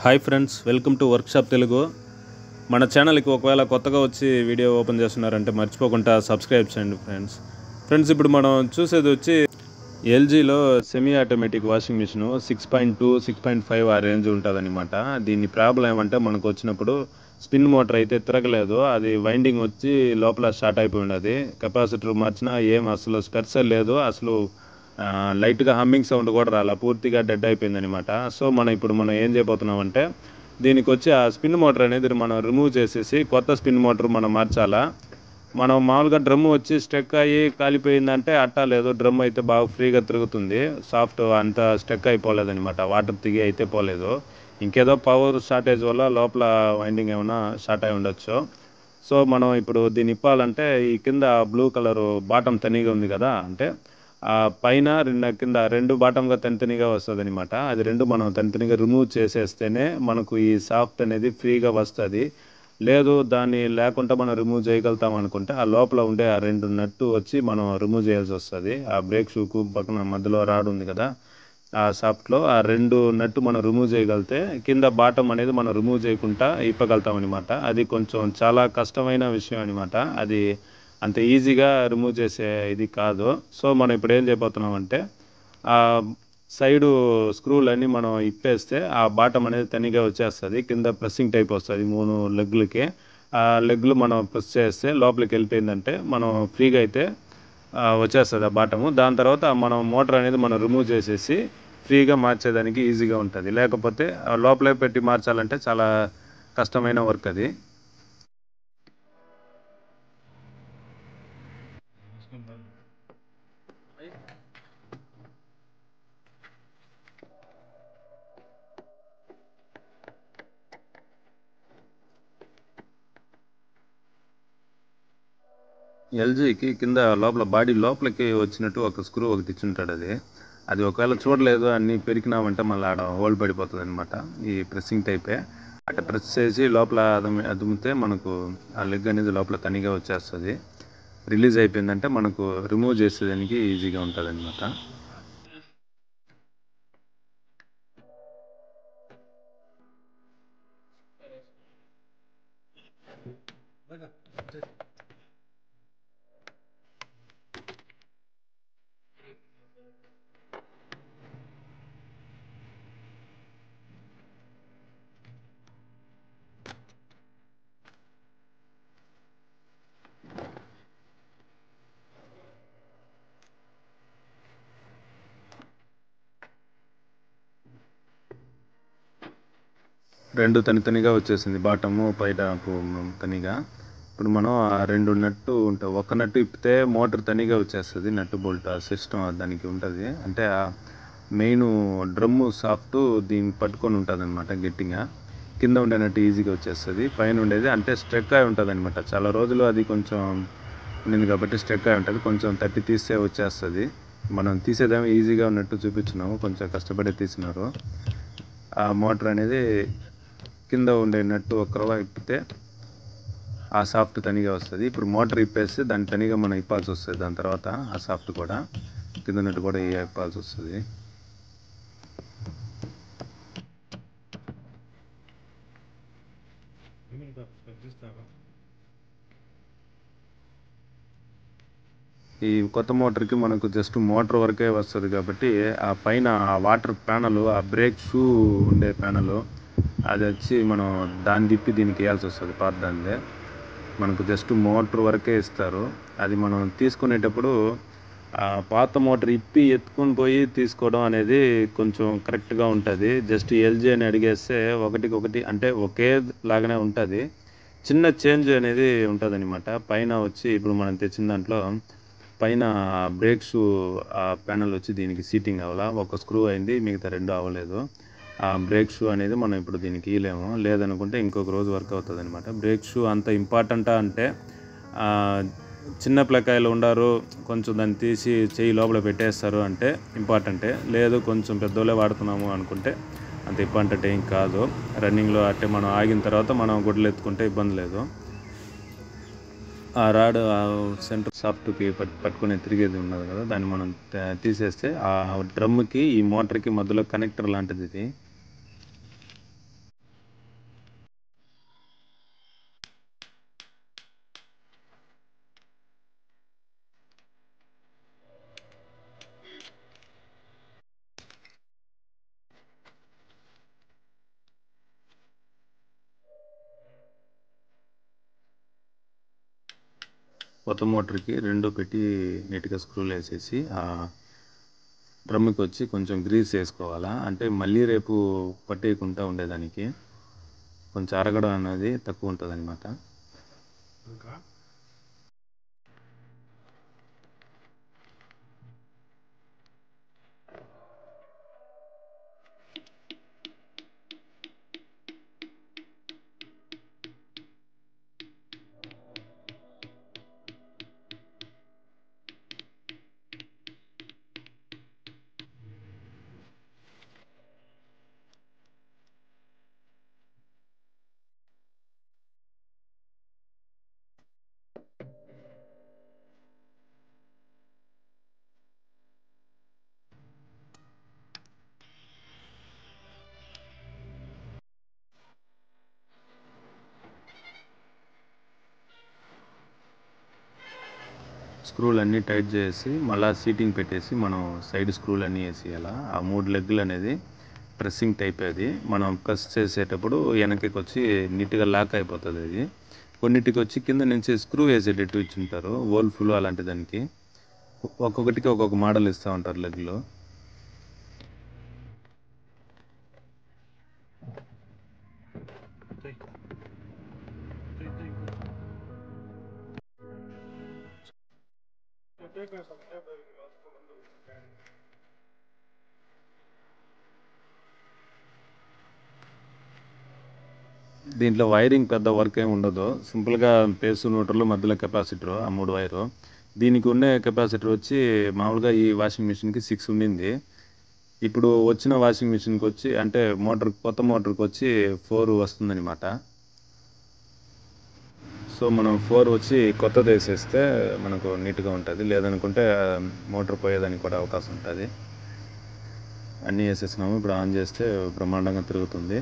Hi friends, welcome to workshop Telugu. మన ఛానల్కి ఒకవేళ కొత్తగా వచ్చి వీడియో ఓపెన్ చేస్తున్నారంటే మర్చిపోకుండా సబ్స్క్రైబ్ చేయండి ఫ్రెండ్స్. ఇప్పుడు మనం చూసేది వచ్చి ఎల్జీలో సెమీ ఆటోమేటిక్ వాషింగ్ మిషన్ 6.2 6.5 ఆ రేంజ్ ఉంటుందన్నమాట. దీని ప్రాబ్లం ఏమంటే మనకు వచ్చినప్పుడు స్పిన్ మోటార్ అయితే తిరగలేదు. అది వైండింగ్ వచ్చి లోపల స్టార్ట్ అయిపోయి ఉన్నది. కెపాసిటర్ మార్చినా ఏం అసలు స్పెర్సే లేదు. అసలు లైట్గా హమ్మింగ్ సౌండ్ కూడా రాలా, పూర్తిగా డెడ్ అయిపోయింది అనమాట. సో ఇప్పుడు మనం ఏం చేయబోతున్నామంటే దీనికి వచ్చి ఆ స్పిన్ మోటార్ అనేది మనం రిమూవ్ చేసేసి కొత్త స్పిన్ మోటార్ మనం మార్చాలా. మనం మామూలుగా డ్రమ్ వచ్చి స్టెక్ అయ్యి కాలిపోయిందంటే అట్టా లేదు. డ్రమ్ అయితే బాగా ఫ్రీగా తిరుగుతుంది. సాఫ్ట్ అంత స్టెక్ అయిపోలేదనమాట, వాటర్ దిగి అయితే పోలేదు. ఇంకేదో పవర్ షార్టేజ్ వల్ల లోపల వైండింగ్ ఏమైనా షార్ట్ అయి ఉండొచ్చు. సో మనం ఇప్పుడు దీన్ని ఇప్పాలంటే ఈ కింద బ్లూ కలర్ బాటమ్ తనిగా ఉంది కదా, అంటే ఆ పైన కింద రెండు బాటంగా తనితనిగా వస్తుంది అనమాట. అది రెండు మనం తనితనిగా రిమూవ్ చేసేస్తేనే మనకు ఈ సాఫ్ట్ అనేది ఫ్రీగా వస్తుంది. లేదు దాన్ని లేకుండా మనం రిమూవ్ చేయగలుగుతాం అనుకుంటే ఆ లోపల ఉండే ఆ రెండు నట్టు వచ్చి మనం రిమూవ్ చేయాల్సి వస్తుంది. ఆ బ్రేక్ షూకు పక్కన మధ్యలో రాడ్ ఉంది కదా, ఆ సాఫ్ట్లో ఆ రెండు నట్టు మనం రిమూవ్ చేయగలిగితే కింద బాటం అనేది మనం రిమూవ్ చేయకుండా ఇప్పగలుగుతాం అనమాట. అది కొంచెం చాలా కష్టమైన విషయం అనమాట. అది అంత ఈజీగా రిమూవ్ చేసే ఇది కాదు. సో మనం ఇప్పుడు ఏం చేయబోతున్నాం అంటే ఆ సైడు స్క్రూలన్నీ మనం ఇప్పేస్తే ఆ బాటం అనేది తనిగా వచ్చేస్తుంది. కింద ప్రెస్సింగ్ టైప్ వస్తుంది 3 లెగ్లకి. ఆ లెగ్లు మనం ప్రెస్ చేస్తే లోపలికి వెళ్ళిపోయిందంటే మనం ఫ్రీగా అయితే వచ్చేస్తుంది ఆ బాటము. దాని తర్వాత మనం మోటార్ అనేది మనం రిమూవ్ చేసేసి ఫ్రీగా మార్చేదానికి ఈజీగా ఉంటుంది. లేకపోతే లోపలే పెట్టి మార్చాలంటే చాలా కష్టమైన వర్క్ అది. ఎల్జీకి కింద లోపల బాడీ లోపలికి వచ్చినట్టు ఒక స్క్రూ ఒకటి ఇచ్చుంటాడు. అది ఒకవేళ చూడలేదు అన్ని పెరికినామంటే మళ్ళీ ఆడ హోల్ పడిపోతుంది అనమాట. ఈ ప్రెస్సింగ్ టైపే అట్లా ప్రెస్ చేసి లోపల అదుమితే మనకు ఆ లెగ్ అనేది లోపల తనిగా వచ్చేస్తుంది. రిలీజ్ అయిపోయిందంటే మనకు రిమూవ్ చేసేదానికి ఈజీగా ఉంటుంది అనమాట. రెండు తనిగా వచ్చేసింది, బాటము పైట తనిగా. ఇప్పుడు మనం ఆ రెండు నట్టు ఉంటాయి, ఒక నట్టు ఇప్పితే మోటార్ తనిగా వచ్చేస్తుంది. నట్టు బోల్ట్ ఆ సిస్టమ్ దానికి ఉంటుంది. అంటే ఆ మెయిన్ డ్రమ్ము సాఫ్ట్ దీన్ని పట్టుకొని ఉంటుంది అనమాట గట్టిగా. కింద ఉండే నట్టు ఈజీగా వచ్చేస్తుంది. పైన ఉండేది అంటే స్ట్రెక్ అయి ఉంటుంది అనమాట. చాలా రోజులు అది కొంచెం ఉండింది కాబట్టి స్ట్రెక్ అయి ఉంటుంది. కొంచెం తట్టి తీస్తే వచ్చేస్తుంది. మనం తీసేదేమో ఈజీగా ఉన్నట్టు చూపించినాము, కొంచెం కష్టపడి తీసినారు. ఆ మోటార్ అనేది కింద ఉండే నట్టు ఒక్కరవ ఇప్పితే ఆ సాఫ్ట్ తనిగా వస్తుంది. ఇప్పుడు మోటార్ ఇప్పేస్తే దాని తనిగా మనం ఇప్పాల్సి వస్తుంది. దాని తర్వాత ఆ సాఫ్ట్ కూడా కింద నట్టు కూడా ఇప్పాల్సి వస్తుంది. ఈ కొత్త మోటార్కి మనకు జస్ట్ మోటార్ వరకే వస్తుంది కాబట్టి ఆ పైన ఆ వాటర్ ప్యానల్, ఆ బ్రేక్ షూ ఉండే ప్యానల్ అది వచ్చి మనం దాన్ని తిప్పి దీనికి వేయాల్సి వస్తుంది. పాత దానిదే మనకు జస్ట్ మోటార్ వరకే ఇస్తారు. అది మనం తీసుకునేటప్పుడు పాత మోటార్ ఇప్పి ఎత్తుకొని పోయి తీసుకోవడం అనేది కొంచెం కరెక్ట్గా ఉంటుంది. జస్ట్ ఎల్జీ అని అడిగేస్తే ఒకటికొకటి అంటే ఒకే లాగానే ఉంటుంది. చిన్న చేంజ్ అనేది ఉంటుంది అనమాట. పైన వచ్చి ఇప్పుడు మనం తెచ్చిన దాంట్లో పైన బ్రేక్ షూ ఆ ప్యానల్ వచ్చి దీనికి సీటింగ్ అవ్వాల, ఒక స్క్రూ అయింది, మిగతా రెండు అవ్వలేదు. ఆ బ్రేక్ షూ అనేది మనం ఇప్పుడు దీనికి ఇవ్వలేము. లేదనుకుంటే ఇంకొక రోజు వర్క్ అవుతుంది అనమాట. బ్రేక్ షూ అంత ఇంపార్టెంటా అంటే చిన్న ప్లకాయలు ఉండారు, కొంచెం దాన్ని తీసి చెయ్యి లోపల పెట్టేస్తారు అంటే ఇంపార్టెంటే. లేదు కొంచెం పెద్దోళ్ళే వాడుతున్నాము అనుకుంటే అంత ఇంపార్టెంట్ ఏం కాదు. రన్నింగ్లో అంటే మనం ఆగిన తర్వాత మనం గుడ్లు ఎత్తుకుంటే ఇబ్బంది లేదు. ఆ రాడ్ సెంటర్ సాఫ్ట్కి పట్టుకునే తిరిగేది ఉన్నది కదా, దాన్ని మనం తీసేస్తే ఆ డ్రమ్కి ఈ మోటార్కి మధ్యలో కనెక్టర్ లాంటిది ఇది. కొత్త మోటార్కి రెండు పెట్టి నీట్గా స్క్రూలు వేసేసి ఆ డ్రమ్కి వచ్చి కొంచెం గ్రీస్ వేసుకోవాలా, అంటే మళ్ళీ రేపు పట్టేయకుండా ఉండేదానికి కొంచెం అరగడం అనేది తక్కువ ఉంటుంది అనమాట. స్క్రూలు అన్నీ టైట్ చేసి మళ్ళీ సీటింగ్ పెట్టేసి మనం సైడ్ స్క్రూలు అన్నీ వేసేయాలి. ఆ 3 లెగ్గులు అనేది ప్రెస్సింగ్ టైప్, అది మనం ప్రెస్ చేసేటప్పుడు వెనక్కి వచ్చి నీట్గా లాక్ అయిపోతుంది. అది కొన్నిటికి వచ్చి కింద నుంచి స్క్రూ వేసేటట్టు ఇచ్చింటారు, వోల్ఫ్లు అలాంటి దానికి ఒక్కొక్కటికి ఒక్కొక్క మోడల్ ఇస్తూ ఉంటారు లెగ్లో. దీంట్లో వైరింగ్ పెద్ద వర్క్ ఏమి ఉండదు, సింపుల్గా పేసు న్యూట్రల్ మధ్యలో కెపాసిటర్ ఆ 3 వైరు. దీనికి ఉండే కెపాసిటర్ వచ్చి మామూలుగా ఈ వాషింగ్ మిషన్కి 6 ఉండింది. ఇప్పుడు వచ్చిన వాషింగ్ మిషన్కి వచ్చి అంటే కొత్త మోటార్కి వచ్చి 4 వస్తుందన్నమాట. సో మనం 4 వచ్చి కొత్తది వేసేస్తే మనకు నీట్గా ఉంటుంది, లేదనుకుంటే మోటార్ పోయేదానికి కూడా అవకాశం ఉంటుంది. అన్నీ వేసేసినాము, ఇప్పుడు ఆన్ చేస్తే బ్రహ్మాండంగా తిరుగుతుంది.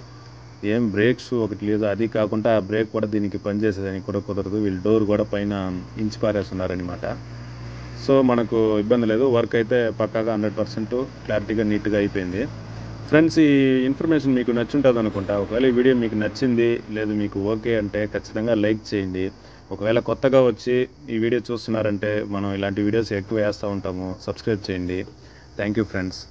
ఏం బ్రేక్స్ ఒకటి లేదు, అది కాకుండా ఆ బ్రేక్ కూడా దీనికి పనిచేసేదానికి కూడా కుదరదు. వీళ్ళు డోర్ కూడా పైన ఇంచి పారేస్తున్నారనమాట. సో మనకు ఇబ్బంది లేదు, వర్క్ అయితే పక్కాగా 100% క్లారిటీగా నీట్గా అయిపోయింది. ఫ్రెండ్స్, ఈ ఇన్ఫర్మేషన్ మీకు నచ్చుంటుంది అనుకుంటా. ఒకవేళ ఈ వీడియో మీకు నచ్చింది లేదు మీకు ఓకే అంటే ఖచ్చితంగా లైక్ చేయండి. ఒకవేళ కొత్తగా వచ్చి ఈ వీడియో చూస్తున్నారంటే మనం ఇలాంటి వీడియోస్ ఎక్కువ వేస్తూ ఉంటాము, సబ్స్క్రైబ్ చేయండి. Thank you friends.